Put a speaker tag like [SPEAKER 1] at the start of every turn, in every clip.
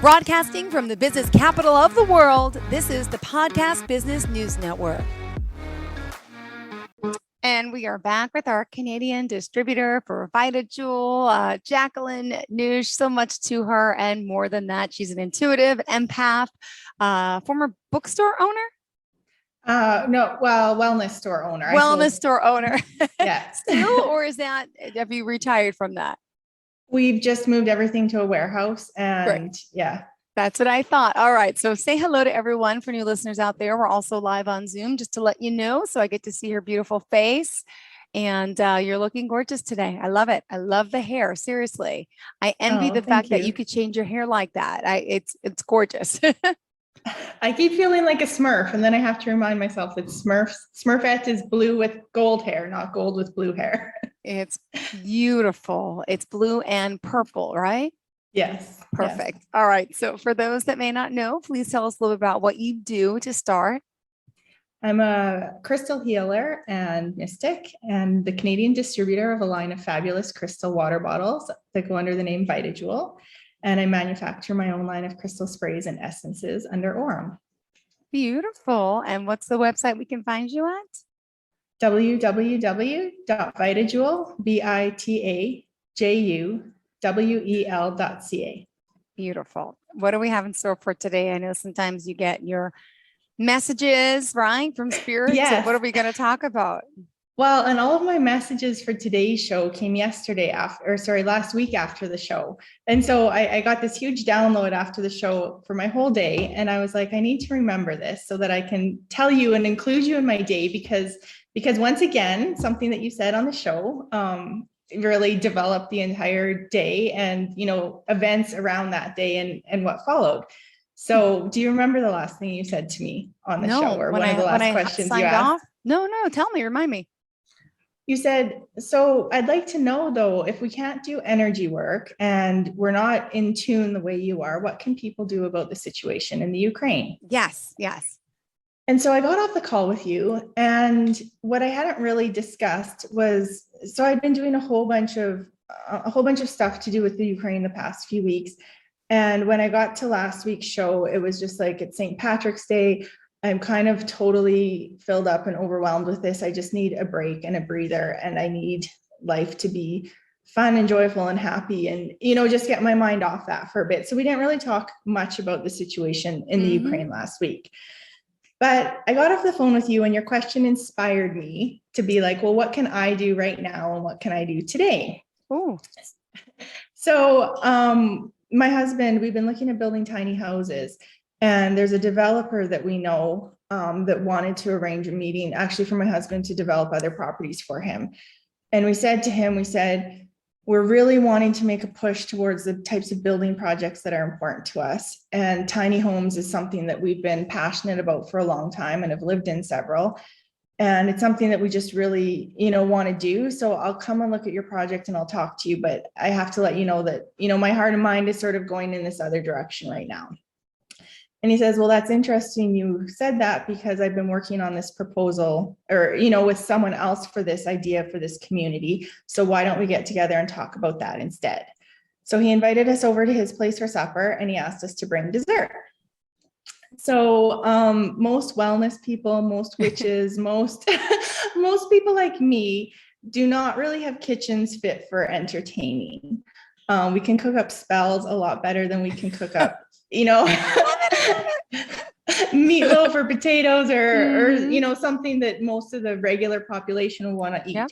[SPEAKER 1] Broadcasting from the business capital of the world, this is the Podcast Business News Network. And we are back with our Canadian distributor for VitaJuwel, Jacqueline Noosh. So much to her and more than that. She's an intuitive, empath, former bookstore owner.
[SPEAKER 2] Wellness store owner.
[SPEAKER 1] Wellness store owner.
[SPEAKER 2] Yeah.
[SPEAKER 1] Still, or have you retired from that?
[SPEAKER 2] We've just moved everything to a warehouse and yeah.
[SPEAKER 1] That's what I thought. All right. So say hello to everyone for new listeners out there. We're also live on Zoom just to let you know. So I get to see her beautiful face and you're looking gorgeous today. I love it. I love the hair. Seriously. I envy the fact that you could change your hair like that. It's gorgeous.
[SPEAKER 2] I keep feeling like a Smurf, and then I have to remind myself that Smurfette is blue with gold hair, not gold with blue hair.
[SPEAKER 1] It's beautiful. It's blue and purple, right?
[SPEAKER 2] Yes.
[SPEAKER 1] Perfect.
[SPEAKER 2] Yes.
[SPEAKER 1] All right. So for those that may not know, please tell us a little bit about what you do to start.
[SPEAKER 2] I'm a crystal healer and mystic and the Canadian distributor of a line of fabulous crystal water bottles that go under the name VitaJuwel. And I manufacture my own line of crystal sprays and essences under Orem.
[SPEAKER 1] Beautiful. And what's the website we can find you at?
[SPEAKER 2] www.VitaJuwel, VitaJuwel.ca.
[SPEAKER 1] Beautiful. What do we have in store for today? I know sometimes you get your messages, right, from spirit.
[SPEAKER 2] Yes.
[SPEAKER 1] So what are we going to talk about?
[SPEAKER 2] Well, and all of my messages for today's show came last week after the show. And so I got this huge download after the show for my whole day. And I was like, I need to remember this so that I can tell you and include you in my day because once again, something that you said on the show really developed the entire day and, events around that day and what followed. So do you remember the last thing you said to me on the show or one of the last questions you asked?
[SPEAKER 1] No, tell me, remind me.
[SPEAKER 2] You said, so I'd like to know though, if we can't do energy work and we're not in tune the way you are, what can people do about the situation in the Ukraine?
[SPEAKER 1] Yes.
[SPEAKER 2] And so I got off the call with you, and what I hadn't really discussed was, so I'd been doing a whole bunch of stuff to do with the Ukraine the past few weeks. And when I got to last week's show, it was just like, it's St. Patrick's Day. I'm kind of totally filled up and overwhelmed with this. I just need a break and a breather, and I need life to be fun and joyful and happy and, just get my mind off that for a bit. So we didn't really talk much about the situation in the Ukraine last week. But I got off the phone with you and your question inspired me to be like, well, what can I do right now? And what can I do today?
[SPEAKER 1] Oh,
[SPEAKER 2] so my husband, we've been looking at building tiny houses, and there's a developer that we know that wanted to arrange a meeting actually for my husband to develop other properties for him. And we said to him, we're really wanting to make a push towards the types of building projects that are important to us. And tiny homes is something that we've been passionate about for a long time and have lived in several. And it's something that we just really, want to do. So I'll come and look at your project and I'll talk to you, but I have to let you know that, my heart and mind is sort of going in this other direction right now. And he says, well, that's interesting. You said that because I've been working on this proposal or, with someone else for this idea for this community. So why don't we get together and talk about that instead? So he invited us over to his place for supper and he asked us to bring dessert. So most wellness people, most witches, most people like me do not really have kitchens fit for entertaining. We can cook up spells a lot better than we can cook up meatloaf or potatoes or something that most of the regular population will want to eat. Yep.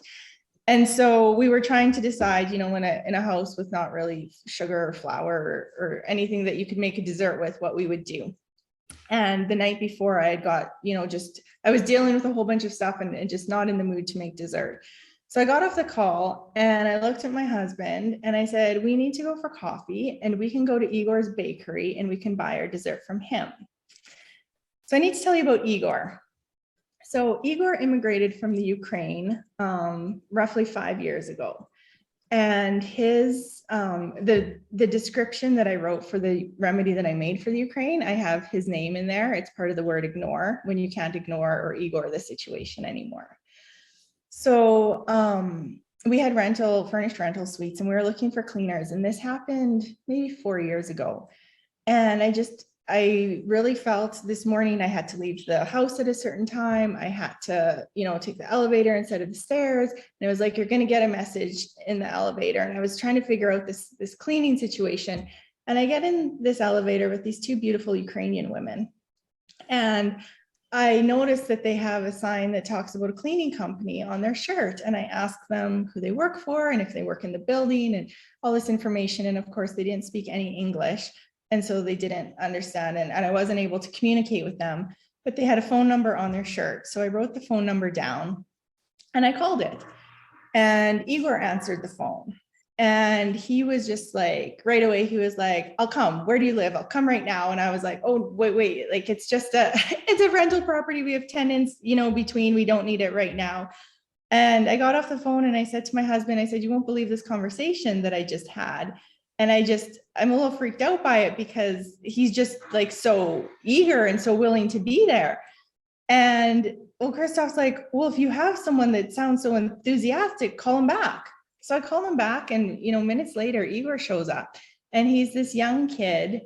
[SPEAKER 2] And so we were trying to decide, in a house with not really sugar or flour or anything that you could make a dessert with, what we would do. And the night before I had got, I was dealing with a whole bunch of stuff and just not in the mood to make dessert. So I got off the call and I looked at my husband and I said, we need to go for coffee and we can go to Igor's bakery and we can buy our dessert from him. So I need to tell you about Igor. So Igor immigrated from the Ukraine roughly 5 years ago. And his the description that I wrote for the remedy that I made for the Ukraine, I have his name in there. It's part of the word ignore, when you can't ignore or Igor the situation anymore. So we had furnished rental suites and we were looking for cleaners. And this happened maybe 4 years ago. And I really felt this morning I had to leave the house at a certain time. I had to, take the elevator instead of the stairs. And it was like, you're going to get a message in the elevator. And I was trying to figure out this cleaning situation. And I get in this elevator with these two beautiful Ukrainian women. And I noticed that they have a sign that talks about a cleaning company on their shirt. And I asked them who they work for and if they work in the building and all this information. And of course, they didn't speak any English. And so they didn't understand. And I wasn't able to communicate with them, but they had a phone number on their shirt. So I wrote the phone number down and I called it. And Igor answered the phone. And he was just like, right away, he was like, I'll come. Where do you live? I'll come right now. And I was like, oh, wait, like, it's just it's a rental property. We have tenants, between, we don't need it right now. And I got off the phone and I said to my husband, I said, you won't believe this conversation that I just had. And I'm a little freaked out by it because he's just like so eager and so willing to be there. And well, Christoph's like, well, if you have someone that sounds so enthusiastic, call him back. So I call him back and, minutes later, Igor shows up and he's this young kid.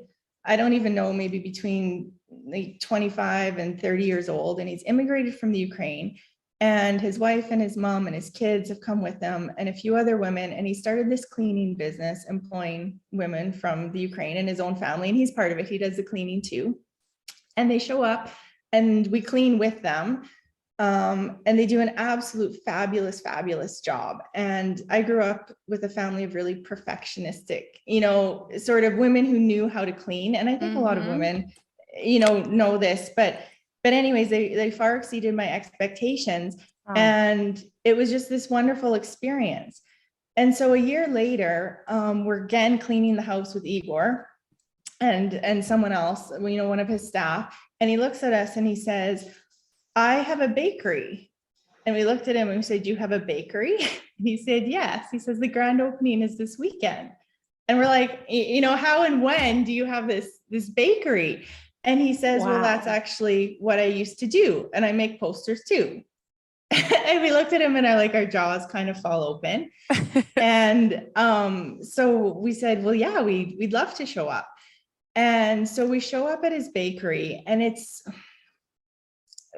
[SPEAKER 2] I don't even know, maybe between like 25 and 30 years old. And he's immigrated from the Ukraine, and his wife and his mom and his kids have come with them and a few other women. And he started this cleaning business, employing women from the Ukraine and his own family. And he's part of it. He does the cleaning too. And they show up and we clean with them. And they do an absolute fabulous job. And I grew up with a family of really perfectionistic, sort of women who knew how to clean. And I think a lot of women, know this, but anyways, they far exceeded my expectations. Oh. And it was just this wonderful experience. And so a year later, we're again cleaning the house with Igor and someone else, one of his staff. And he looks at us and he says, I have a bakery. And we looked at him and we said, do you have a bakery? And he said, yes. He says, the grand opening is this weekend. And we're like, how and when do you have this bakery? And he says, wow. Well, that's actually what I used to do. And I make posters too. And we looked at him and our jaws kind of fall open. And so we said, well, yeah, we'd love to show up. And so we show up at his bakery, and it's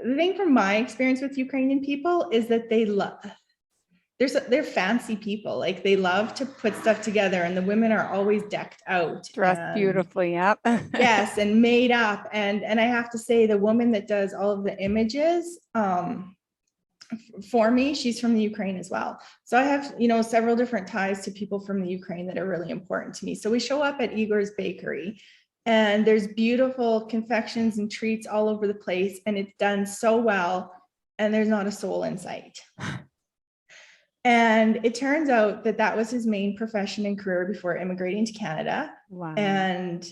[SPEAKER 2] the thing from my experience with Ukrainian people is that they're fancy people. Like, they love to put stuff together, and the women are always decked out,
[SPEAKER 1] dressed beautifully. Yep.
[SPEAKER 2] Yes, and made up. And I have to say, the woman that does all of the images for me, she's from the Ukraine as well. So I have, several different ties to people from the Ukraine that are really important to me. So we show up at Igor's bakery, and there's beautiful confections and treats all over the place, and it's done so well, and there's not a soul in sight. And it turns out that was his main profession and career before immigrating to Canada. Wow. And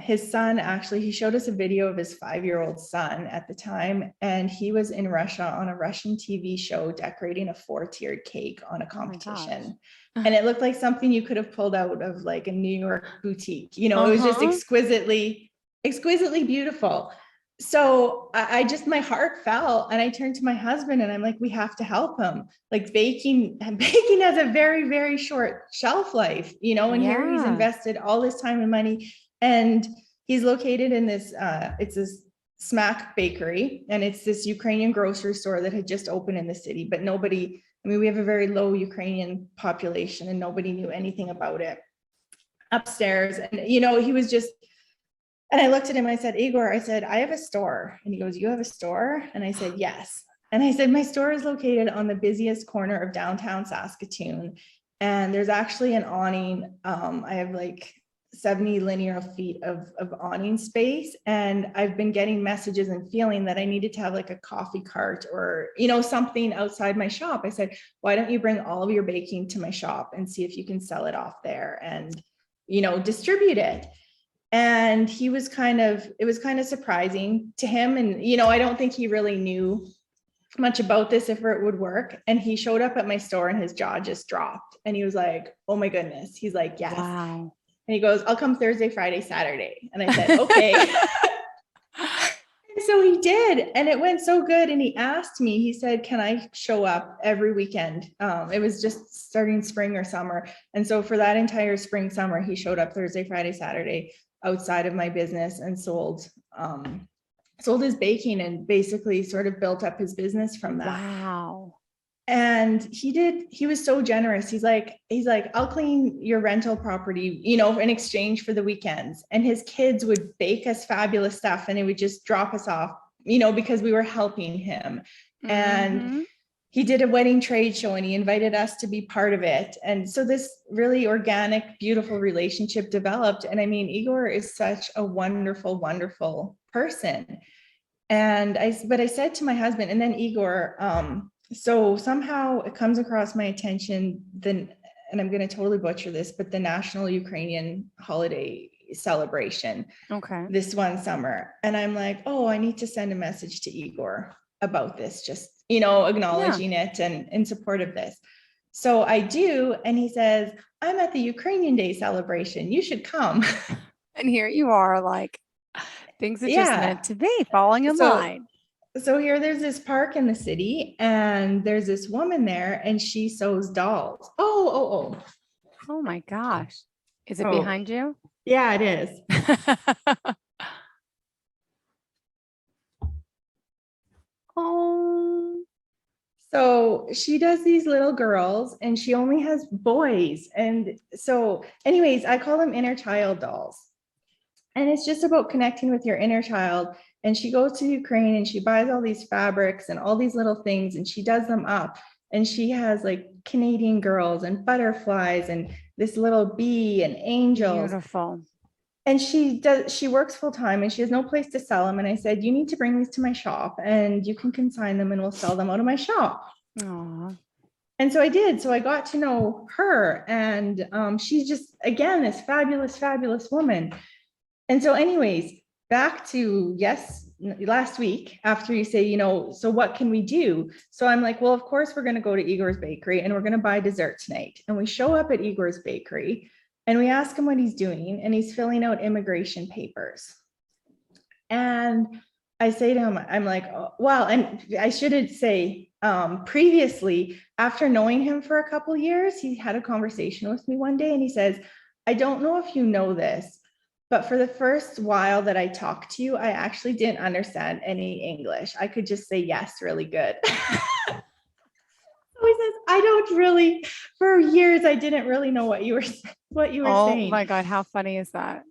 [SPEAKER 2] his son, actually, he showed us a video of his 5-year-old son at the time, and he was in Russia on a Russian TV show decorating a 4-tiered cake on a competition. And it looked like something you could have pulled out of like a New York boutique. It was just exquisitely beautiful. So my heart fell, and I turned to my husband and I'm like, we have to help him. Like, baking has a very, very short shelf life, and here he's invested all this time and money, and he's located in this, it's this Smack bakery, and it's this Ukrainian grocery store that had just opened in the city, but we have a very low Ukrainian population, and nobody knew anything about it upstairs. And, he was just, and I looked at him and I said, Igor, I said, I have a store. And he goes, you have a store? And I said, yes. And I said, my store is located on the busiest corner of downtown Saskatoon. And there's actually an awning. I have like 70 linear feet of awning space. And I've been getting messages and feeling that I needed to have like a coffee cart or, something outside my shop. I said, why don't you bring all of your baking to my shop and see if you can sell it off there and, distribute it. And it was kind of surprising to him. And, I don't think he really knew much about this, if it would work. And he showed up at my store and his jaw just dropped. And he was like, oh my goodness. He's like, yes. Wow. And he goes, I'll come Thursday, Friday, Saturday. And I said, okay. And so he did. And it went so good. And he asked me, he said, can I show up every weekend? It was just starting spring or summer. And so for that entire spring, summer, he showed up Thursday, Friday, Saturday. outside of my business and sold his baking and basically sort of built up his business from that.
[SPEAKER 1] Wow.
[SPEAKER 2] And he was so generous. He's like, I'll clean your rental property, in exchange for the weekends. And his kids would bake us fabulous stuff and they would just drop us off, because we were helping him.
[SPEAKER 1] Mm-hmm.
[SPEAKER 2] And he did a wedding trade show and he invited us to be part of it. And so this really organic, beautiful relationship developed. And I mean, Igor is such a wonderful, wonderful person. And I said to my husband, and then Igor, so somehow it comes across my attention, and I'm going to totally butcher this, but the National Ukrainian Holiday Celebration, this one summer. And I'm like, oh, I need to send a message to Igor about this, just, acknowledging it and in support of this. So I do. And he says, I'm at the Ukrainian Day celebration. You should come.
[SPEAKER 1] And here you are, like, things are just meant to be, falling in line.
[SPEAKER 2] So here there's this park in the city and there's this woman there and she sews dolls. Oh
[SPEAKER 1] my gosh. Is it behind you?
[SPEAKER 2] Yeah, it is.
[SPEAKER 1] Oh.
[SPEAKER 2] So she does these little girls and she only has boys. And so anyways, I call them inner child dolls. And it's just about connecting with your inner child. And she goes to Ukraine and she buys all these fabrics and all these little things and she does them up. And she has like Canadian girls and butterflies and this little bee and angels.
[SPEAKER 1] Beautiful.
[SPEAKER 2] And she works full time and she has no place to sell them. And I said, you need to bring these to my shop and you can consign them and we'll sell them out of my shop.
[SPEAKER 1] Aww.
[SPEAKER 2] And so I did. So I got to know her and she's just, again, this fabulous, fabulous woman. And so anyways, back to last week after you say, so what can we do? So I'm like, well, of course, we're going to go to Igor's bakery and we're going to buy dessert tonight. And we show up at Igor's bakery and we ask him what he's doing and he's filling out immigration papers. And I say to him, I'm like, oh, well, and I should say previously, after knowing him for a couple of years, he had a conversation with me one day and he says, I don't know if you know this, but for the first while that I talked to you, I actually didn't understand any English. I could just say yes really good. So he says, I don't really, for years, I didn't really know what you were saying.
[SPEAKER 1] Oh my God, how funny is that?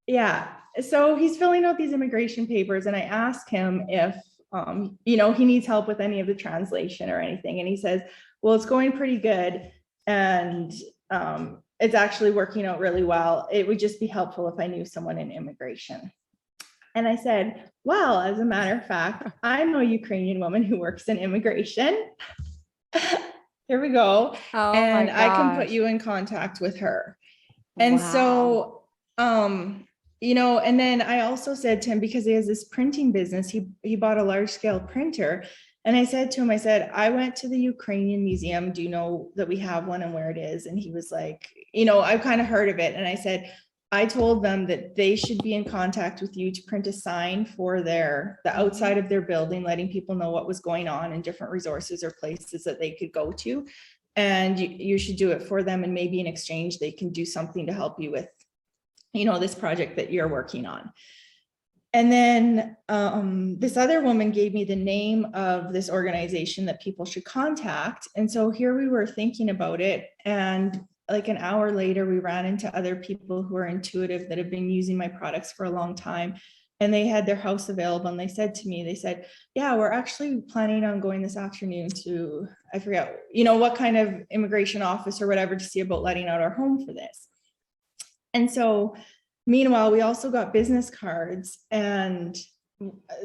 [SPEAKER 2] Yeah. So he's filling out these immigration papers and I ask him if, he needs help with any of the translation or anything. And he says, well, it's going pretty good. And, it's actually working out really well. It would just be helpful if I knew someone in immigration. And I said, well, as a matter of fact, I know a Ukrainian woman who works in immigration. Here we go.
[SPEAKER 1] Oh,
[SPEAKER 2] and I can put you in contact with her. And so, and then I also said to him, because he has this printing business, he bought a large scale printer. And I said to him, I went to the Ukrainian museum. Do you know that we have one and where it is? And he was like, I've kind of heard of it. And I said, I told them that they should be in contact with you to print a sign for the outside of their building, letting people know what was going on and different resources or places that they could go to. And you should do it for them. And maybe in exchange, they can do something to help you with, this project that you're working on. And then this other woman gave me the name of this organization that people should contact. And so here we were thinking about it. And like an hour later, we ran into other people who are intuitive that have been using my products for a long time. And they had their house available. And they said, yeah, we're actually planning on going this afternoon to, I forget, what kind of immigration office or whatever to see about letting out our home for this. And so meanwhile, we also got business cards. And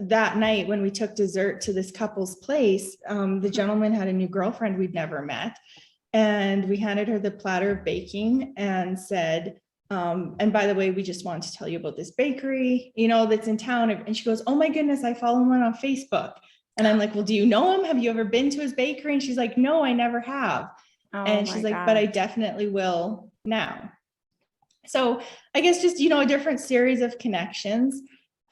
[SPEAKER 2] that night when we took dessert to this couple's place, the gentleman had a new girlfriend we'd never met. And we handed her the platter of baking and said, and by the way, we just wanted to tell you about this bakery, that's in town. And she goes, oh my goodness, I follow one on Facebook. And I'm like, well, do you know him? Have you ever been to his bakery? And she's like, no, I never have. And she's like, but I definitely will now. So I guess just, a different series of connections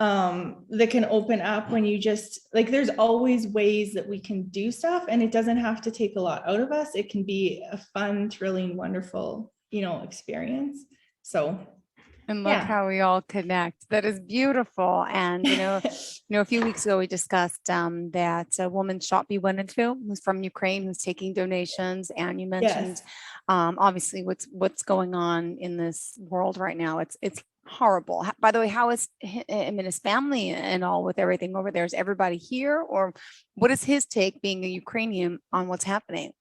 [SPEAKER 2] that can open up when you just like, there's always ways that we can do stuff and it doesn't have to take a lot out of us. It can be a fun, thrilling, wonderful, experience. So
[SPEAKER 1] And look
[SPEAKER 2] Yeah.
[SPEAKER 1] how we all connect. That is beautiful. And a few weeks ago we discussed that a woman shot we went into who's from Ukraine who's taking donations. And you mentioned
[SPEAKER 2] Yes.
[SPEAKER 1] obviously what's going on in this world right now. It's horrible. By the way, how is him and his family and all with everything over there? Is everybody here, or what is his take being a Ukrainian on what's happening?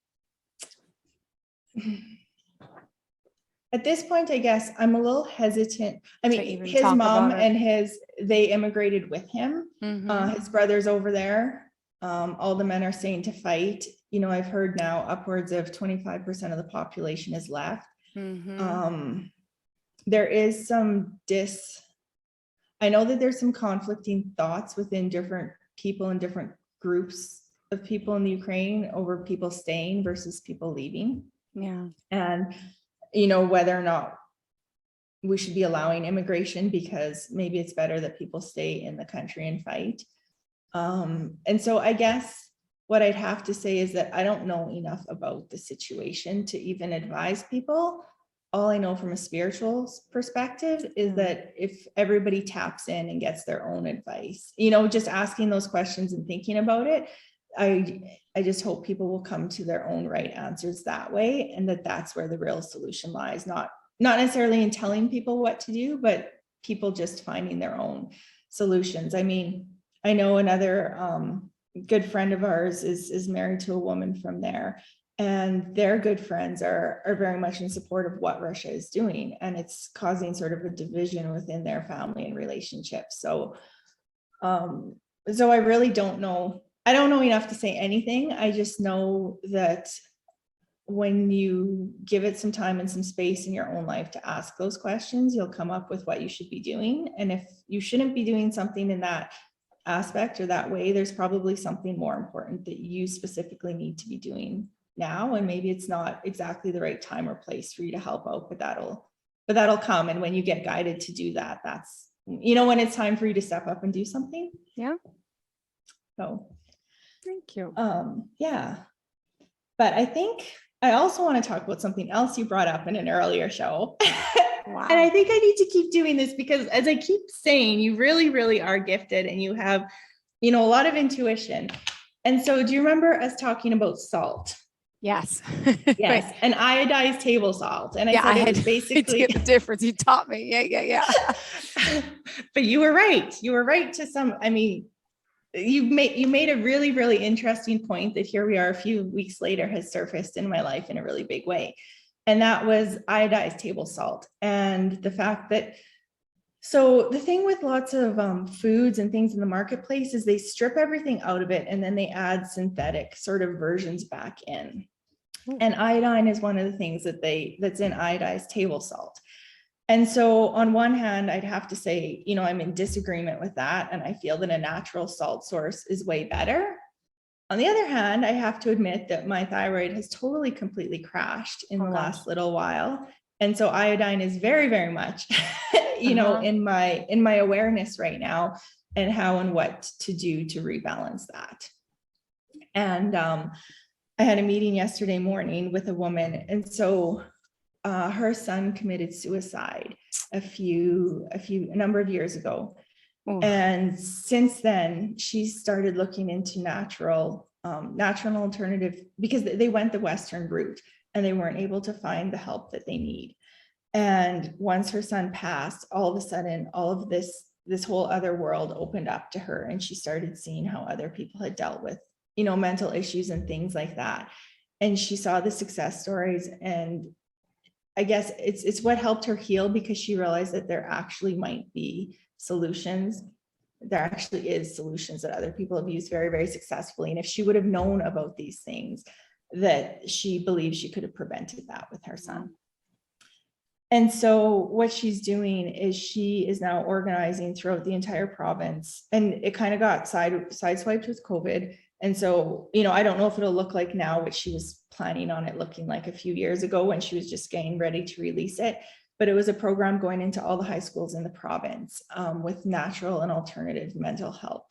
[SPEAKER 2] At this point, I guess I'm a little hesitant. I
[SPEAKER 1] To
[SPEAKER 2] mean,
[SPEAKER 1] even
[SPEAKER 2] his
[SPEAKER 1] talk
[SPEAKER 2] mom
[SPEAKER 1] about it.
[SPEAKER 2] and they immigrated with him.
[SPEAKER 1] Mhm.
[SPEAKER 2] His brother's over there. All the men are staying to fight. I've heard now upwards of 25% of the population is left.
[SPEAKER 1] Mhm.
[SPEAKER 2] There is I know that there's some conflicting thoughts within different people and different groups of people in the Ukraine over people staying versus people leaving.
[SPEAKER 1] Yeah.
[SPEAKER 2] And, whether or not we should be allowing immigration because maybe it's better that people stay in the country and fight. And so I guess what I'd have to say is that I don't know enough about the situation to even advise people. All I know from a spiritual perspective is that if everybody taps in and gets their own advice, just asking those questions and thinking about it, I just hope people will come to their own right answers that way, and that's where the real solution lies, not necessarily in telling people what to do, but people just finding their own solutions. I mean, I know another good friend of ours is married to a woman from there, and their good friends are very much in support of what Russia is doing, and it's causing sort of a division within their family and relationships. So I really don't know. I don't know enough to say anything. I just know that when you give it some time and some space in your own life to ask those questions, you'll come up with what you should be doing. And if you shouldn't be doing something in that aspect or that way, there's probably something more important that you specifically need to be doing now. And maybe it's not exactly the right time or place for you to help out, but that'll come. And when you get guided to do that, that's, when it's time for you to step up and do something.
[SPEAKER 1] Yeah.
[SPEAKER 2] So
[SPEAKER 1] Thank you.
[SPEAKER 2] Yeah. But I think I also want to talk about something else you brought up in an earlier show.
[SPEAKER 1] Wow.
[SPEAKER 2] And I think I need to keep doing this because, as I keep saying, you really, really are gifted and you have, a lot of intuition. And so do you remember us talking about salt?
[SPEAKER 1] Yes.
[SPEAKER 2] Yes. And iodized table salt. And I said it was basically
[SPEAKER 1] the difference. You taught me. Yeah.
[SPEAKER 2] But you were right. You were right to some, I mean, you made a really, really interesting point that here we are a few weeks later has surfaced in my life in a really big way. And that was iodized table salt. And the fact that, so the thing with lots of foods and things in the marketplace is they strip everything out of it and then they add synthetic sort of versions back in. And iodine is one of the things that's in iodized table salt. And so on one hand, I'd have to say, I'm in disagreement with that. And I feel that a natural salt source is way better. On the other hand, I have to admit that my thyroid has totally, completely crashed in the last little while. And so iodine is very, very much, in my awareness right now, and how and what to do to rebalance that. And I had a meeting yesterday morning with a woman. And so her son committed suicide a number of years ago. And since then, she started looking into natural alternative, because they went the Western route and they weren't able to find the help that they need. And once her son passed, all of a sudden, all of this whole other world opened up to her, and she started seeing how other people had dealt with, mental issues and things like that. And she saw the success stories, and I guess it's what helped her heal, because she realized that there actually might be solutions. There actually is solutions that other people have used very, very successfully. And if she would have known about these things, that she believes she could have prevented that with her son. And so what she's doing is she is now organizing throughout the entire province, and it kind of got sideswiped with COVID. And so, I don't know if it'll look like now what she was planning on it looking like a few years ago when she was just getting ready to release it. But it was a program going into all the high schools in the province with natural and alternative mental health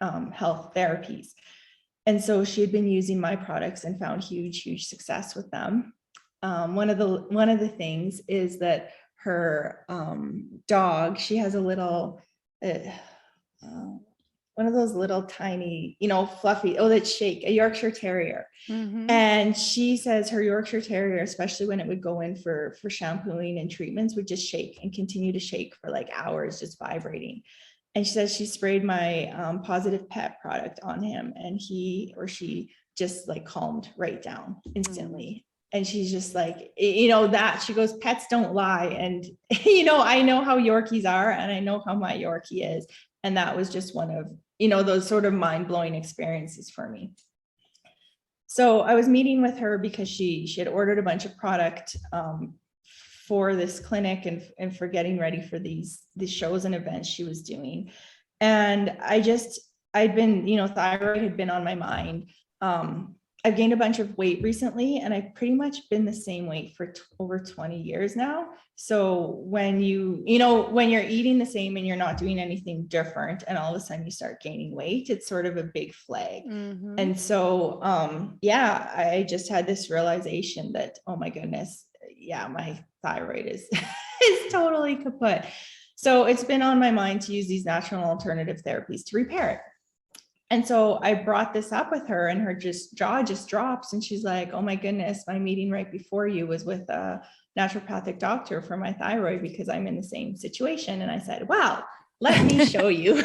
[SPEAKER 2] therapies. And so she had been using my products and found huge, huge success with them. One of the things is that her dog. She has a little, one of those little tiny, fluffy, that's Shake, a Yorkshire Terrier.
[SPEAKER 1] Mhm.
[SPEAKER 2] And she says her Yorkshire Terrier, especially when it would go in for shampooing and treatments, would just shake and continue to shake for like hours, just vibrating. And she says she sprayed my Positive Pet product on him, and he or she just like calmed right down instantly. And she's just like, that she goes, pets don't lie. And, I know how Yorkies are, and I know how my Yorkie is. And that was just one of, those sort of mind-blowing experiences for me. So I was meeting with her because she had ordered a bunch of product for this clinic and for getting ready for these shows and events she was doing. And I'd been, thyroid had been on my mind. I've gained a bunch of weight recently, and I've pretty much been the same weight for over 20 years now. So when when you're eating the same and you're not doing anything different, and all of a sudden you start gaining weight, it's sort of a big flag.
[SPEAKER 1] Mhm.
[SPEAKER 2] And so, I just had this realization that, oh my goodness, my thyroid is totally kaput. So it's been on my mind to use these natural alternative therapies to repair it. And so I brought this up with her, and her jaw just drops. And she's like, oh my goodness, my meeting right before you was with a naturopathic doctor for my thyroid because I'm in the same situation. And I said, well, let me show you.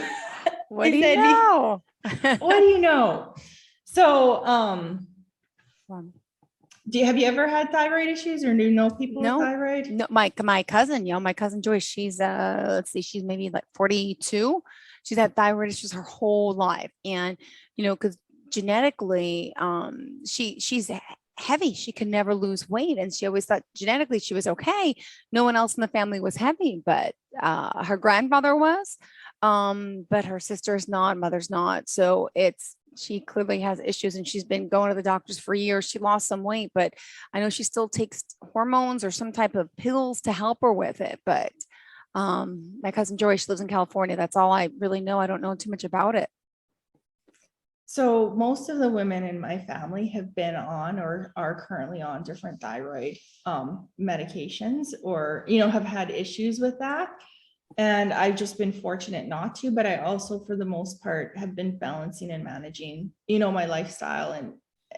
[SPEAKER 1] What do you know?
[SPEAKER 2] What do you know? So, have you ever had thyroid issues, or do you know people with thyroid?
[SPEAKER 1] No, my cousin, my cousin Joyce, she's let's see, she's maybe like 42. She's had thyroid issues her whole life. And, because genetically, she's heavy. She could never lose weight. And she always thought genetically she was okay. No one else in the family was heavy, but her grandfather was, but her sister's not, mother's not. So she clearly has issues, and she's been going to the doctors for years. She lost some weight, but I know she still takes hormones or some type of pills to help her with it. But my cousin Joyce lives in California. That's all I really know. I don't know too much about it.
[SPEAKER 2] So most of the women in my family have been on or are currently on different thyroid medications, or, have had issues with that. And I've just been fortunate not to, but I also, for the most part, have been balancing and managing, my lifestyle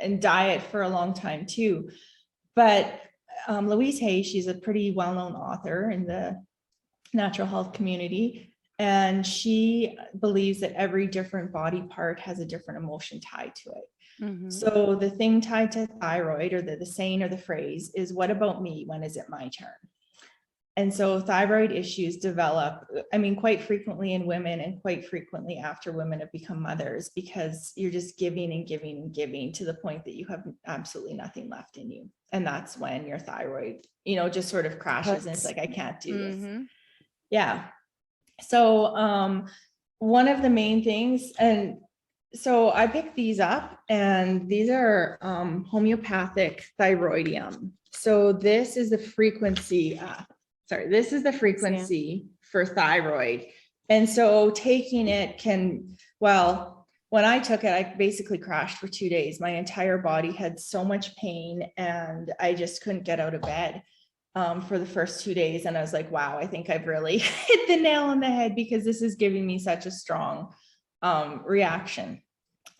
[SPEAKER 2] and diet for a long time too. But Louise Hay, she's a pretty well-known author in the natural health community. And she believes that every different body part has a different emotion tied to it. Mm-hmm. So the thing tied to thyroid, or the saying or the phrase is, what about me? When is it my turn? And so thyroid issues develop, quite frequently in women, and quite frequently after women have become mothers, because you're just giving and giving and giving to the point that you have absolutely nothing left in you. And that's when your thyroid, just sort of crashes, and it's like, I can't do this. Yeah. So one of the main things, and so I picked these up, and these are homeopathic thyroidium. So this is the frequency, this is the frequency for thyroid. And so taking it when I took it, I basically crashed for 2 days. My entire body had so much pain, and I just couldn't get out of bed for the first 2 days. And I was like, wow, I think I've really hit the nail on the head, because this is giving me such a strong reaction,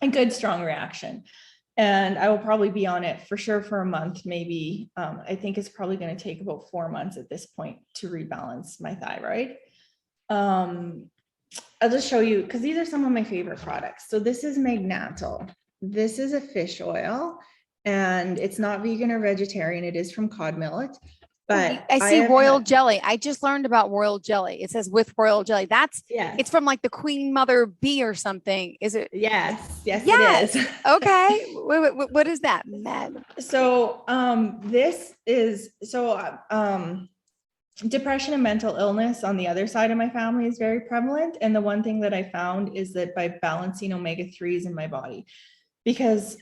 [SPEAKER 2] a good, strong reaction. And I will probably be on it for sure for a month, maybe. I think it's probably going to take about 4 months at this point to rebalance my thyroid. I'll just show you, because these are some of my favorite products. So this is Magnatal. This is a fish oil, and it's not vegan or vegetarian. It is from cod millet. But
[SPEAKER 1] I see royal jelly. I just learned about royal jelly. It says with royal jelly. It's from like the Queen Mother bee or something. Is it?
[SPEAKER 2] Yes, it is.
[SPEAKER 1] Okay. What is that?
[SPEAKER 2] So this is depression and mental illness on the other side of my family is very prevalent. And the one thing that I found is that by balancing omega-3s in my body, because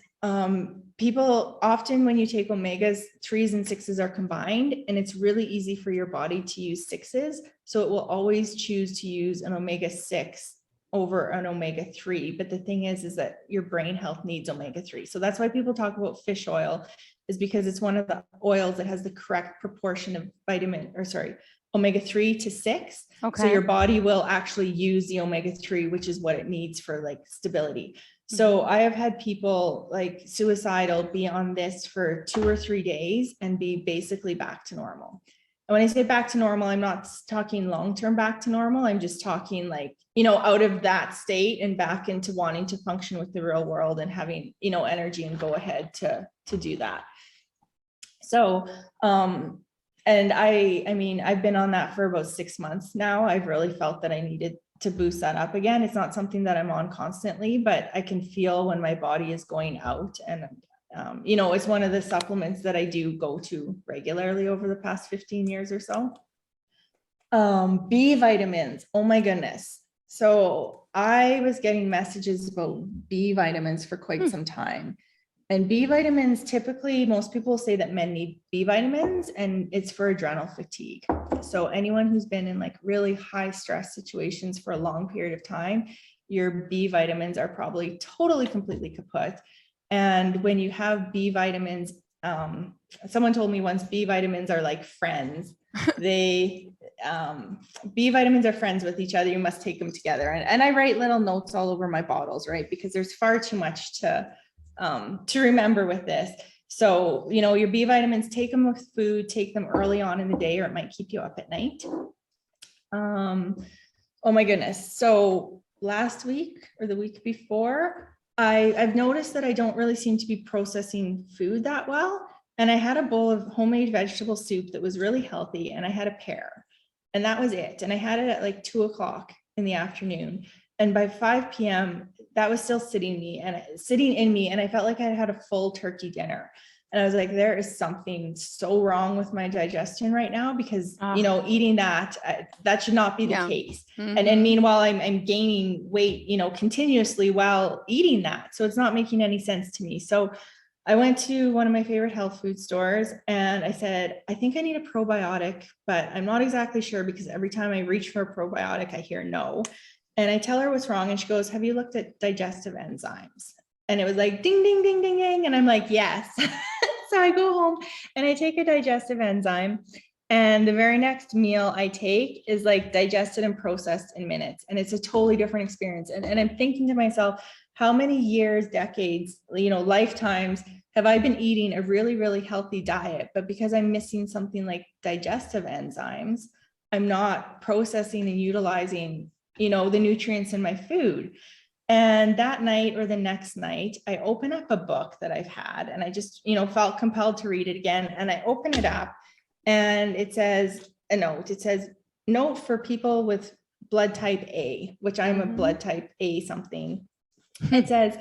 [SPEAKER 2] people often, when you take omegas, 3s and 6s are combined, and it's really easy for your body to use 6s. So it will always choose to use an omega-6 over an omega-3. But the thing is that your brain health needs omega-3. So that's why people talk about fish oil, is because it's one of the oils that has the correct proportion of omega-3 to 6.
[SPEAKER 1] Okay.
[SPEAKER 2] So your body will actually use the omega-3, which is what it needs for like stability. So I have had people like suicidal be on this for 2 or 3 days and be basically back to normal. And when I say back to normal, I'm not talking long-term back to normal. I'm just talking like, out of that state and back into wanting to function with the real world and having, energy and go ahead to do that. So, and I mean, I've been on that for about 6 months now. I've really felt that I needed to boost that up again. It's not something that I'm on constantly, but I can feel when my body is going out. And, it's one of the supplements that I do go to regularly over the past 15 years or so. B vitamins. Oh my goodness. So I was getting messages about B vitamins for quite some time. And B vitamins, typically, most people say that men need B vitamins and it's for adrenal fatigue. So anyone who's been in like really high stress situations for a long period of time, your B vitamins are probably totally, completely kaput. And when you have B vitamins, someone told me once B vitamins are like friends. B vitamins are friends with each other. You must take them together. And I write little notes all over my bottles, right? Because there's far too much to remember with this. So, your B vitamins, take them with food, take them early on in the day, or it might keep you up at night. Oh my goodness. So last week or the week before, I've noticed that I don't really seem to be processing food that well. And I had a bowl of homemade vegetable soup that was really healthy, and I had a pear, and that was it. And I had it at like 2:00 in the afternoon. And by 5 p.m., that was still sitting in me. And I felt like I had a full turkey dinner. And I was like, there is something so wrong with my digestion right now, because, eating that should not be the case. And meanwhile, I'm gaining weight, continuously while eating that. So it's not making any sense to me. So I went to one of my favorite health food stores and I said, I think I need a probiotic, but I'm not exactly sure, because every time I reach for a probiotic, I hear no. And I tell her what's wrong. And she goes, have you looked at digestive enzymes? And it was like, ding, ding, ding, ding, ding. And I'm like, yes. So I go home and I take a digestive enzyme. And the very next meal I take is like digested and processed in minutes. And it's a totally different experience. And I'm thinking to myself, how many years, decades, lifetimes have I been eating a really, really healthy diet? But because I'm missing something like digestive enzymes, I'm not processing and utilizing the nutrients in my food. And that night or the next night, I open up a book that I've had, and I just, felt compelled to read it again. And I open it up and it says a note. It says, note for people with blood type A, which I'm a blood type A something. It says,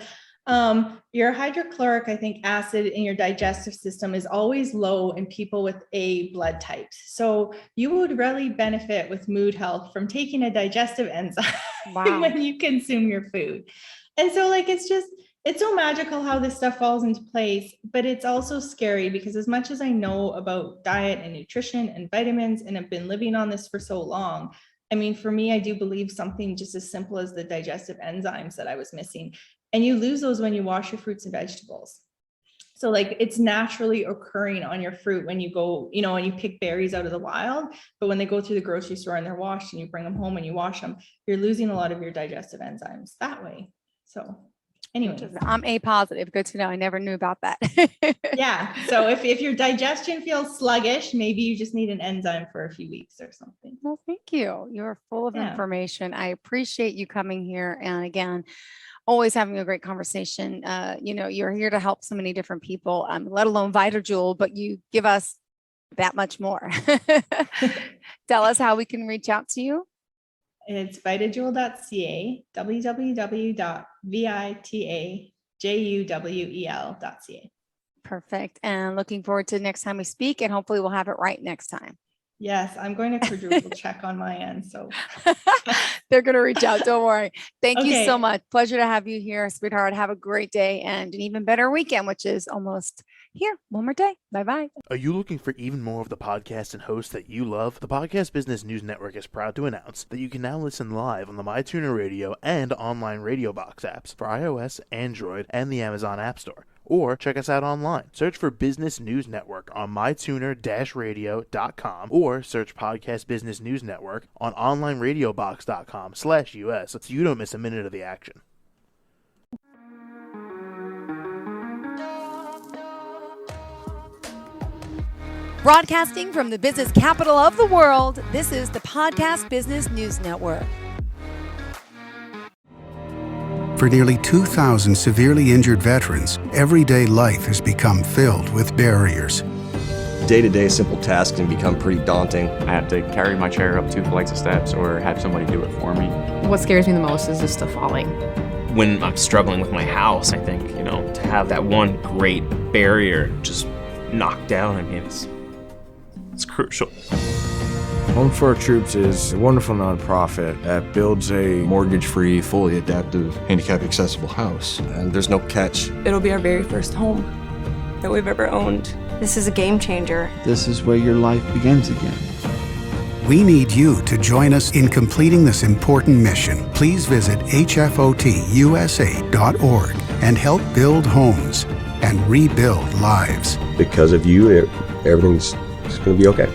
[SPEAKER 2] your hydrochloric, I think, acid in your digestive system is always low in people with A blood types. So you would really benefit with mood health from taking a digestive enzyme when you consume your food. And so it's so magical how this stuff falls into place, but it's also scary, because as much as I know about diet and nutrition and vitamins, and have been living on this for so long, I mean, for me, I do believe something just as simple as the digestive enzymes that I was missing. And you lose those when you wash your fruits and vegetables. So it's naturally occurring on your fruit when you go, and you pick berries out of the wild, but when they go through the grocery store and they're washed and you bring them home and you wash them, you're losing a lot of your digestive enzymes that way. So anyway,
[SPEAKER 1] I'm A positive. Good to know. I never knew about that.
[SPEAKER 2] Yeah. So if your digestion feels sluggish, maybe you just need an enzyme for a few weeks or something.
[SPEAKER 1] Well, thank you. You're full of information. I appreciate you coming here. And again, always having a great conversation. You're here to help so many different people, let alone VitaJuwel, but you give us that much more. Tell us how we can reach out to you.
[SPEAKER 2] It's VitaJuwel.ca, www.VitaJuwel.ca.
[SPEAKER 1] Perfect. And looking forward to next time we speak, and hopefully we'll have it right next time.
[SPEAKER 2] Yes, I'm going to quadruple check on my end. So
[SPEAKER 1] they're going to reach out. Don't worry. Thank you so much. Pleasure to have you here, sweetheart. Have a great day and an even better weekend, which is almost here. One more day. Bye-bye.
[SPEAKER 3] Are you looking for even more of the podcasts and hosts that you love? The Podcast Business News Network is proud to announce that you can now listen live on the MyTuner Radio and online Radio Box apps for iOS, Android, and the Amazon App Store. or check us out online. Search for Business News Network on mytuner-radio.com or search Podcast Business News Network on onlineradiobox.com/US so you don't miss a minute of the action.
[SPEAKER 1] Broadcasting from the business capital of the world, this is the Podcast Business News Network.
[SPEAKER 4] For nearly 2,000 severely injured veterans, everyday life has become filled with barriers.
[SPEAKER 5] Day-to-day simple tasks can become pretty daunting.
[SPEAKER 6] I have to carry my chair up 2 flights of steps or have somebody do it for me.
[SPEAKER 7] What scares me the most is just the falling.
[SPEAKER 8] When I'm struggling with my house, I think, to have that one great barrier just knocked down, it's crucial.
[SPEAKER 9] Home for Our Troops is a wonderful nonprofit that builds a
[SPEAKER 10] mortgage-free, fully adaptive, handicap-accessible house.
[SPEAKER 5] And there's no catch.
[SPEAKER 11] It'll be our very first home that we've ever owned. This is a game changer.
[SPEAKER 12] This is where your life begins again.
[SPEAKER 4] We need you to join us in completing this important mission. Please visit hfotusa.org and help build homes and rebuild lives.
[SPEAKER 5] Because of you, everything's going to be okay.